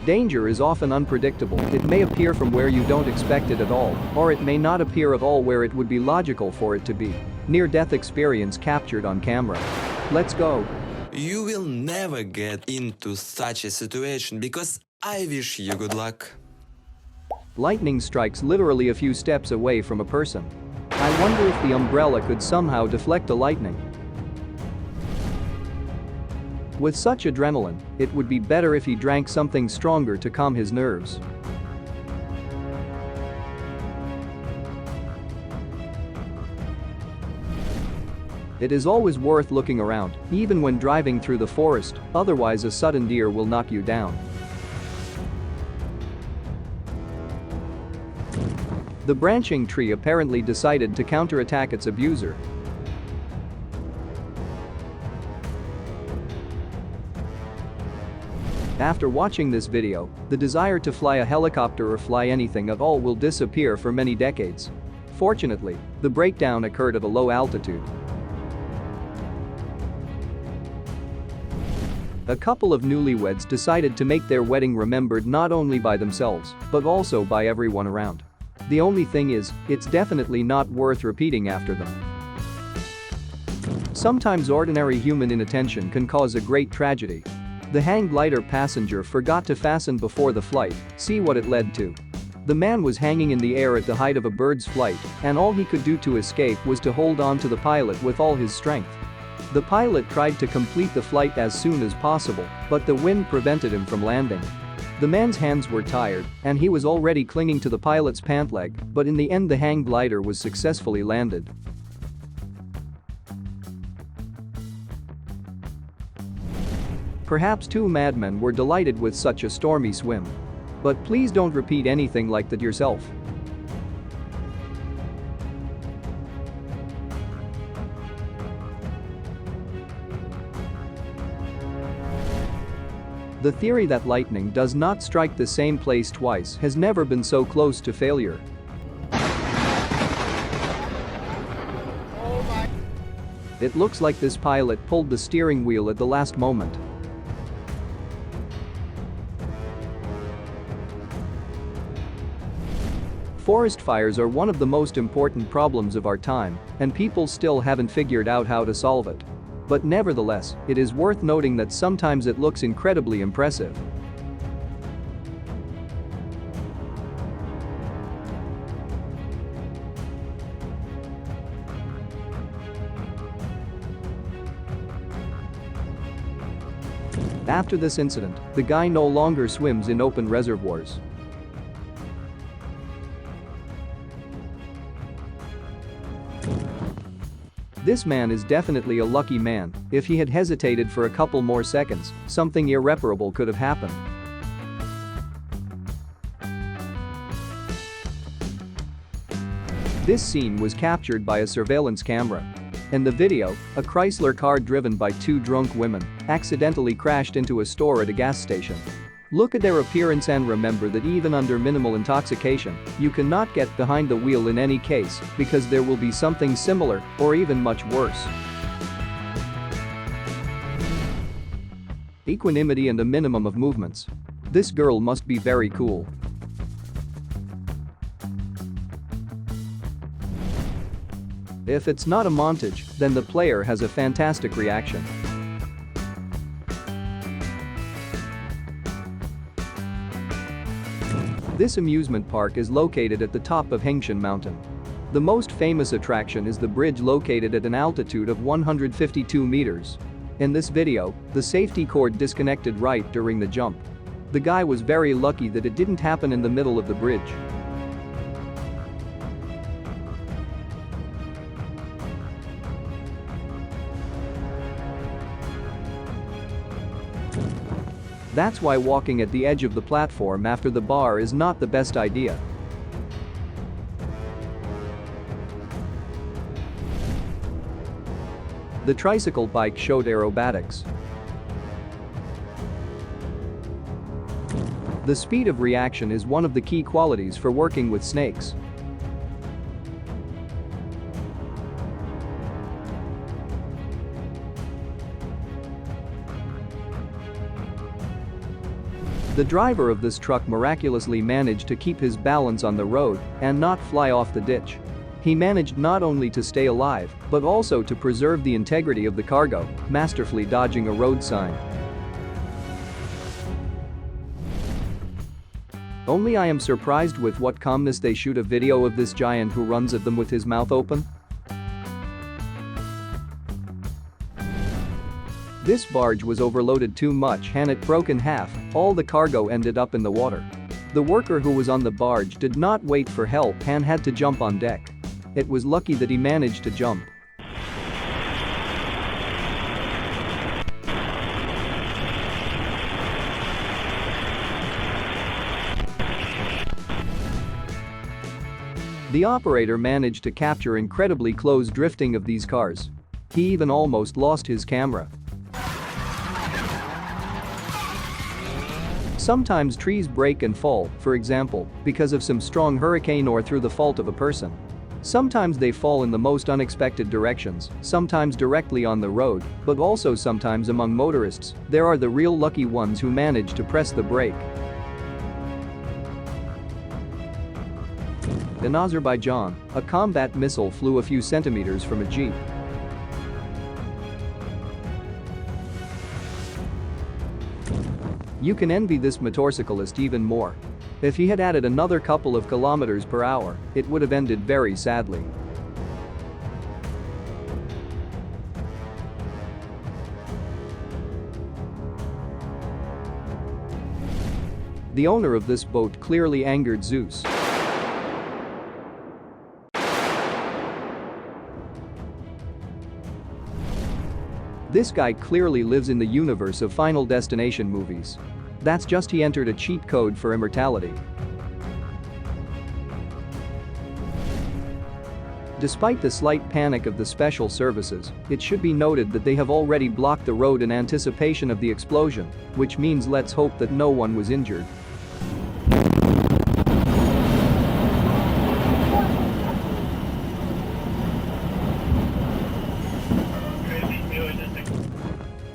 Danger is often unpredictable. It may appear from where you don't expect it at all, or it may not appear at all where it would be logical for it to be. Near-death experience captured on camera. Let's go. You will never get into such a situation because I wish you good luck. Lightning strikes literally a few steps away from a person. I wonder if the umbrella could somehow deflect the lightning. With such adrenaline, it would be better if he drank something stronger to calm his nerves. It is always worth looking around, even when driving through the forest, otherwise a sudden deer will knock you down. The branching tree apparently decided to counterattack its abuser. After watching this video, the desire to fly a helicopter or fly anything at all will disappear for many decades. Fortunately, the breakdown occurred at a low altitude. A couple of newlyweds decided to make their wedding remembered not only by themselves, but also by everyone around. The only thing is, it's definitely not worth repeating after them. Sometimes ordinary human inattention can cause a great tragedy. The hang glider passenger forgot to fasten before the flight, see what it led to. The man was hanging in the air at the height of a bird's flight, and all he could do to escape was to hold on to the pilot with all his strength. The pilot tried to complete the flight as soon as possible, but the wind prevented him from landing. The man's hands were tired, and he was already clinging to the pilot's pant leg, but in the end the hang glider was successfully landed. Perhaps two madmen were delighted with such a stormy swim. But please don't repeat anything like that yourself. The theory that lightning does not strike the same place twice has never been so close to failure. It looks like this pilot pulled the steering wheel at the last moment. Forest fires are one of the most important problems of our time, and people still haven't figured out how to solve it. But nevertheless, it is worth noting that sometimes it looks incredibly impressive. After this incident, the guy no longer swims in open reservoirs. This man is definitely a lucky man. If he had hesitated for a couple more seconds, something irreparable could have happened. This scene was captured by a surveillance camera. In the video, a Chrysler car driven by two drunk women accidentally crashed into a store at a gas station. Look at their appearance and remember that even under minimal intoxication, you cannot get behind the wheel in any case because there will be something similar or even much worse. Equanimity and a minimum of movements. This girl must be very cool. If it's not a montage, then the player has a fantastic reaction. This amusement park is located at the top of Hengshan Mountain. The most famous attraction is the bridge located at an altitude of 152 meters. In this video, the safety cord disconnected right during the jump. The guy was very lucky that it didn't happen in the middle of the bridge. That's why walking at the edge of the platform after the bar is not the best idea. The tricycle bike showed aerobatics. The speed of reaction is one of the key qualities for working with snakes. The driver of this truck miraculously managed to keep his balance on the road and not fly off the ditch. He managed not only to stay alive, but also to preserve the integrity of the cargo, masterfully dodging a road sign. Only I am surprised with what calmness they shoot a video of this giant who runs at them with his mouth open. This barge was overloaded too much and it broke in half. All the cargo ended up in the water. The worker who was on the barge did not wait for help and had to jump on deck. It was lucky that he managed to jump. The operator managed to capture incredibly close drifting of these cars. He even almost lost his camera. Sometimes trees break and fall, for example, because of some strong hurricane or through the fault of a person. Sometimes they fall in the most unexpected directions, sometimes directly on the road, but also sometimes among motorists. There are the real lucky ones who manage to press the brake. In Azerbaijan, a combat missile flew a few centimeters from a jeep. You can envy this motorcyclist even more. If he had added another couple of kilometers per hour, it would have ended very sadly. The owner of this boat clearly angered Zeus. This guy clearly lives in the universe of Final Destination movies. That's just he entered a cheat code for immortality. Despite the slight panic of the special services, it should be noted that they have already blocked the road in anticipation of the explosion, which means let's hope that no one was injured.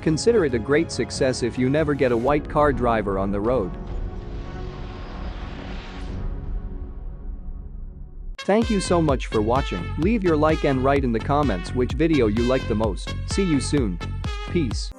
Consider it a great success if you never get a white car driver on the road. Thank you so much for watching. Leave your like and write in the comments which video you like the most. See you soon. Peace.